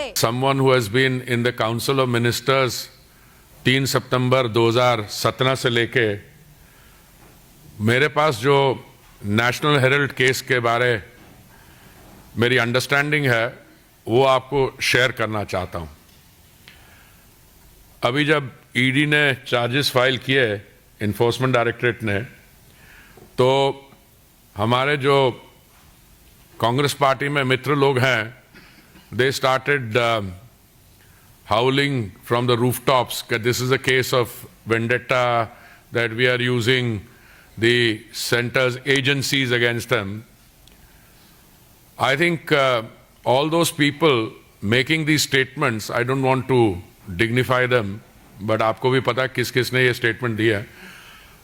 से। Someone who has been in the Council of Ministers 3 सितंबर 2017 से लेके मेरे पास जो नेशनल हेरल्ड केस के बारे मेरी अंडरस्टैंडिंग है वो आपको शेयर करना चाहता हूं। अभी जब ईडी ने चार्जेस फाइल किए इन्फोर्समेंट डायरेक्टरेट ने, तो हमारे जो कांग्रेस पार्टी में मित्र लोग हैं, they started howling from the rooftops that this is a case of vendetta, that we are using the center's agencies against them. I think all those people making these statements, I don't want to dignify them, but आपको भी पता किस किस ने ये statement दिया है।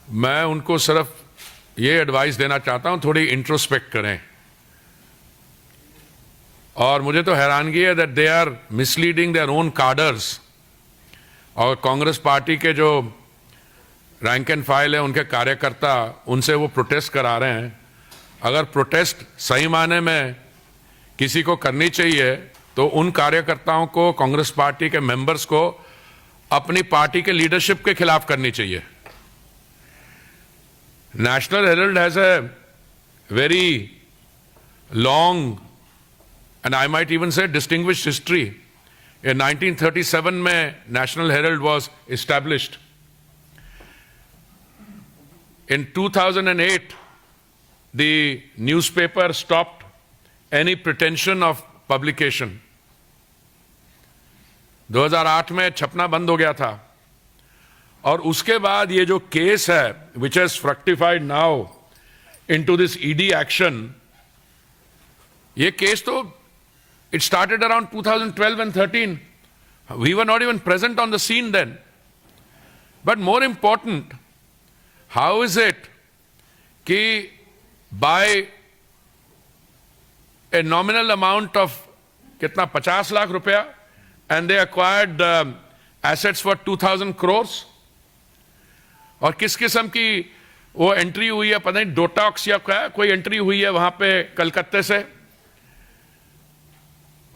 मैं उनको सिर्फ ये एडवाइस देना चाहता हूँ, थोड़ी इंट्रोस्पेक्ट करें। और मुझे तो हैरानगी है that they are misleading their own cadres. और कांग्रेस पार्टी के जो रैंक एंड फाइल है, उनके कार्यकर्ता, उनसे वो प्रोटेस्ट करा रहे हैं। अगर प्रोटेस्ट सही माने में किसी को करनी चाहिए तो उन कार्यकर्ताओं को, कांग्रेस पार्टी के मेंबर्स को अपनी पार्टी के लीडरशिप के खिलाफ करनी चाहिए। National herald has a very long and I might even say distinguished history. In 1937 में National Herald was established. In 2008 the newspaper stopped any pretension of publication. 2008 में छपना बंद हो गया था। और उसके बाद ये जो केस है which has fructified now into this ED action, ये केस तो it started around 2012 and 13. We were not even present on the scene then. But more important, how is it कि by a nominal amount of कितना 50 लाख रुपया, and they acquired assets for 2000 crores, और किस किस्म की वो entry हुई है, पता नहीं डोटॉक्स या क्या कोई एंट्री हुई है वहां पे कलकत्ते से।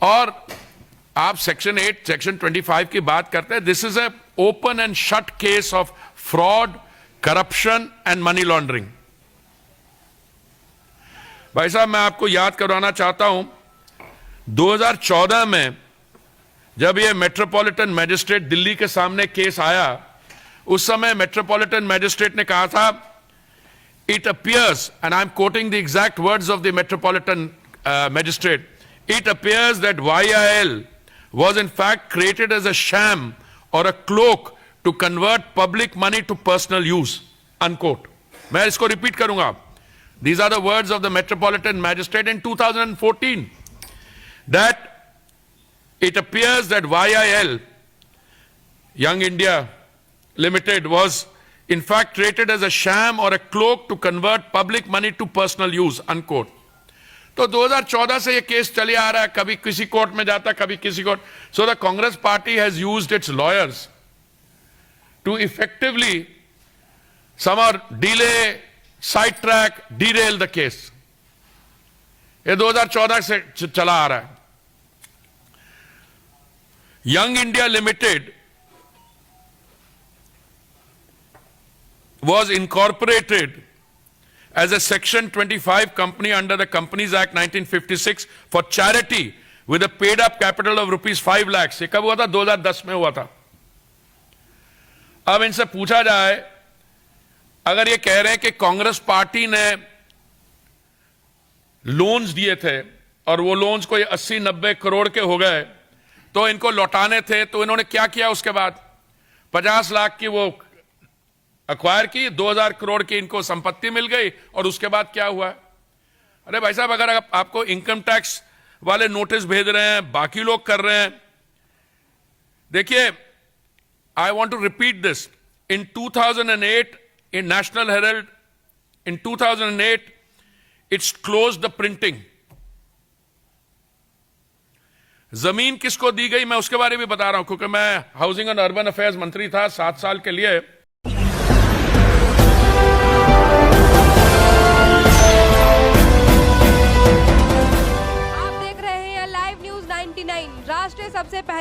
और आप सेक्शन 8, सेक्शन 25 की बात करते हैं। This is a open and shut case of fraud, corruption and money laundering. भाई साहब, मैं आपको याद करवाना चाहता हूं, 2014 में जब ये मेट्रोपॉलिटन मैजिस्ट्रेट दिल्ली के सामने केस आया, उस समय मेट्रोपॉलिटन मैजिस्ट्रेट ने कहा था, it appears, and I am quoting the exact words of the metropolitan magistrate, it appears that YIL was in fact created as a sham or a cloak to convert public money to personal use, unquote. मैं इसको repeat करूंगा. These are the words of the Metropolitan Magistrate in 2014. That it appears that YIL, Young India Limited, was in fact created as a sham or a cloak to convert public money to personal use, unquote. तो 2014 से ये case चले आ रहा है, कभी किसी court में जाता, कभी किसी court. So the Congress party has used its lawyers to effectively somehow delay, side track, derail the case. ये 2014 से चला आ रहा है। Young India limited was incorporated as a Section 25 company under the Companies Act 1956 for charity with a paid up capital of rupees 5 lakhs. ये कब हुआ था? 2010 में हुआ था। अब इनसे पूछा जाए, अगर ये कह रहे हैं कि कांग्रेस पार्टी ने लोन्स दिए थे और वो लोन्स कोई 80-90 करोड़ के हो गए, तो इनको लौटाने थे, तो इन्होंने क्या किया? उसके बाद 50 लाख की वो अक्वायर की, 2000 करोड़ की इनको संपत्ति मिल गई, और उसके बाद क्या हुआ? अरे भाई साहब, अगर आपको इनकम टैक्स वाले नोटिस भेज रहे हैं, बाकी लोग कर रहे हैं। देखिए, I want to repeat this. In 2008 in national herald, in 2008 it's close the printing. जमीन किसको दी गई, मैं उसके बारे में बता रहा हूं, क्योंकि मैं हाउसिंग एंड अर्बन अफेयर्स मंत्री था 7 साल के लिए। आप देख रहे हैं लाइव न्यूज 9 99 राष्ट्र सबसे पहले।